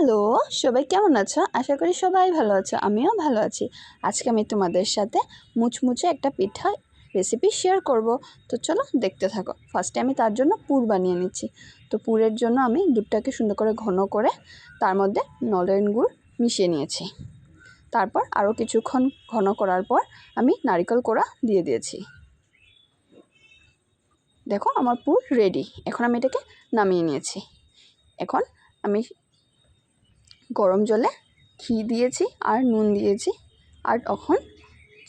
Hello, সবাই কেমন আছো? আশা করি সবাই ভালো আছো, আমিও ভালো আছি। আজকে আমি তোমাদের সাথে মুচমুচে একটা পিঠা রেসিপি শেয়ার করব। তো চলো দেখতে থাকো। ফার্স্টে আমি তার জন্য পুর বানিয়ে নিচ্ছি। তো পুরের জন্য আমি দুধটাকে সুন্দর করে ঘন করে তার মধ্যে নলেন গুড় মিশিয়ে নিয়েছি। তারপর আরও কিছুক্ষণ ঘন করার পর আমি নারকেল কোড়া দিয়ে দিয়েছি। দেখো আমার পুর রেডি। এখন আমি এটাকে নামিয়ে নিয়েছি। এখন আমি গরম জলে ঘি দিয়েছি আর নুন দিয়েছি, আর তখন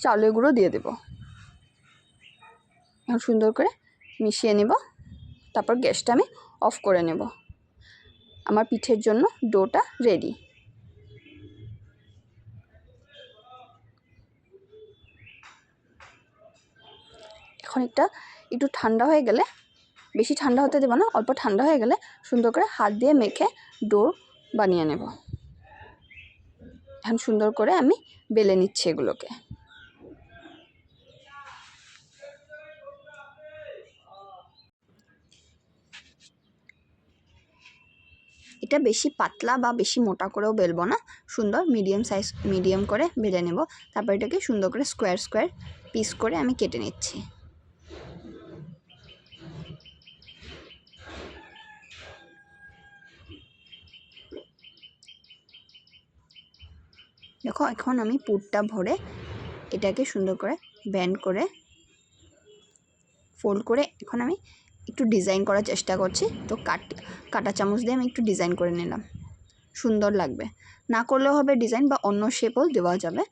চালের গুঁড়ো দিয়ে দেব। এখন সুন্দর করে মিশিয়ে নেব। তারপর গ্যাসটা আমি অফ করে নেব। আমার পিঠের জন্য ডোটা রেডি। এখন একটু ঠান্ডা হয়ে গেলে, বেশি ঠান্ডা হতে দেব না, অল্প ঠান্ডা হয়ে গেলে সুন্দর করে হাত দিয়ে মেখে ডো বানিয়ে নেব। এখন সুন্দর করে আমি বেলে নিচ্ছি এগুলোকে। এটা বেশি পাতলা বা বেশি মোটা করেও বেলবো না, সুন্দর মিডিয়াম করে বেলে নেব। তারপর এটাকে সুন্দর করে স্কোয়ার পিস করে আমি কেটে নিচ্ছি। দেখো এখন আমি পুরটা ভরে এটাকে সুন্দর করে ব্যান্ড করে ফোল্ড করে এখন আমি একটু ডিজাইন করার চেষ্টা করছি। তো কাটা চামচ দিয়ে আমি একটু ডিজাইন করে নিলাম। সুন্দর লাগবে, না করলেও হবে ডিজাইন, বা অন্য শেপও দেওয়া যাবে।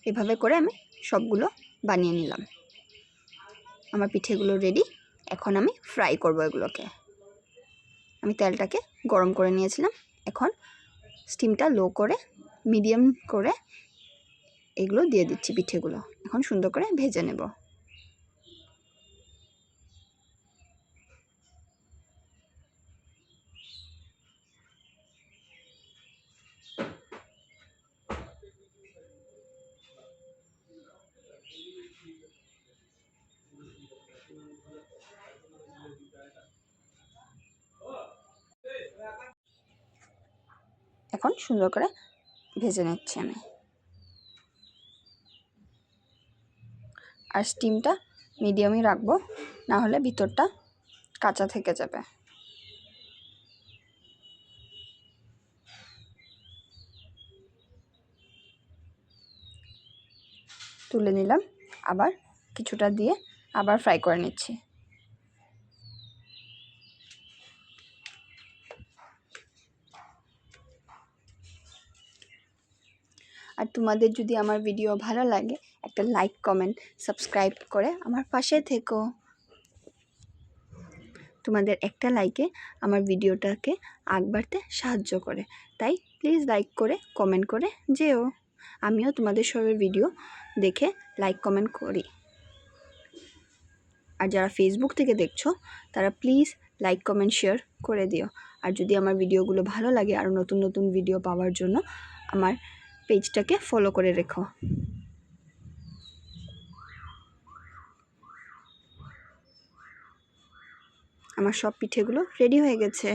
এভাবে করে আমি সবগুলো বানিয়ে নিলাম। আমার পিঠেগুলো রেডি। এখন আমি ফ্রাই করব এগুলোকে। আমি তেলটাকে গরম করে নিয়েছিলাম। এখন স্টিমটা লো করে মিডিয়াম করে এগুলো দিয়ে দিচ্ছি পিঠেগুলো। এখন সুন্দর করে ভেজে নেব। এখন সুন্দর করে ভেজে নিচ্ছি আমি। আর স্টিমটা মিডিয়ামই রাখবো, না হলে ভিতরটা কাঁচা থেকে যাবে। তুলে নিলাম, আবার কিছুটা দিয়ে আবার ফ্রাই করে নিচ্ছি। আর তোমাদের যদি আমার ভিডিও ভালো লাগে, একটা লাইক কমেন্ট সাবস্ক্রাইব করে আমার পাশে থেকো। তোমাদের একটা লাইকে আমার ভিডিওটাকে আগ বাড়তে সাহায্য করে, তাই প্লিজ লাইক করে কমেন্ট করে যেও। আমিও তোমাদের সবার ভিডিও দেখে লাইক কমেন্ট করি। আর যারা ফেসবুক থেকে দেখছো তারা প্লিজ লাইক কমেন্ট শেয়ার করে দিও। আর যদি আমার ভিডিওগুলো ভালো লাগে, আর নতুন নতুন ভিডিও পাওয়ার জন্য আমার পেজটাকে ফলো করে রেখো। আমার সব পিঠেগুলো রেডি হয়ে গেছে।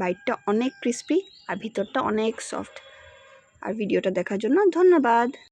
বাইটটা অনেক ক্রিস্পি আর ভিতরটা অনেক সফট। আর ভিডিওটা দেখার জন্য ধন্যবাদ।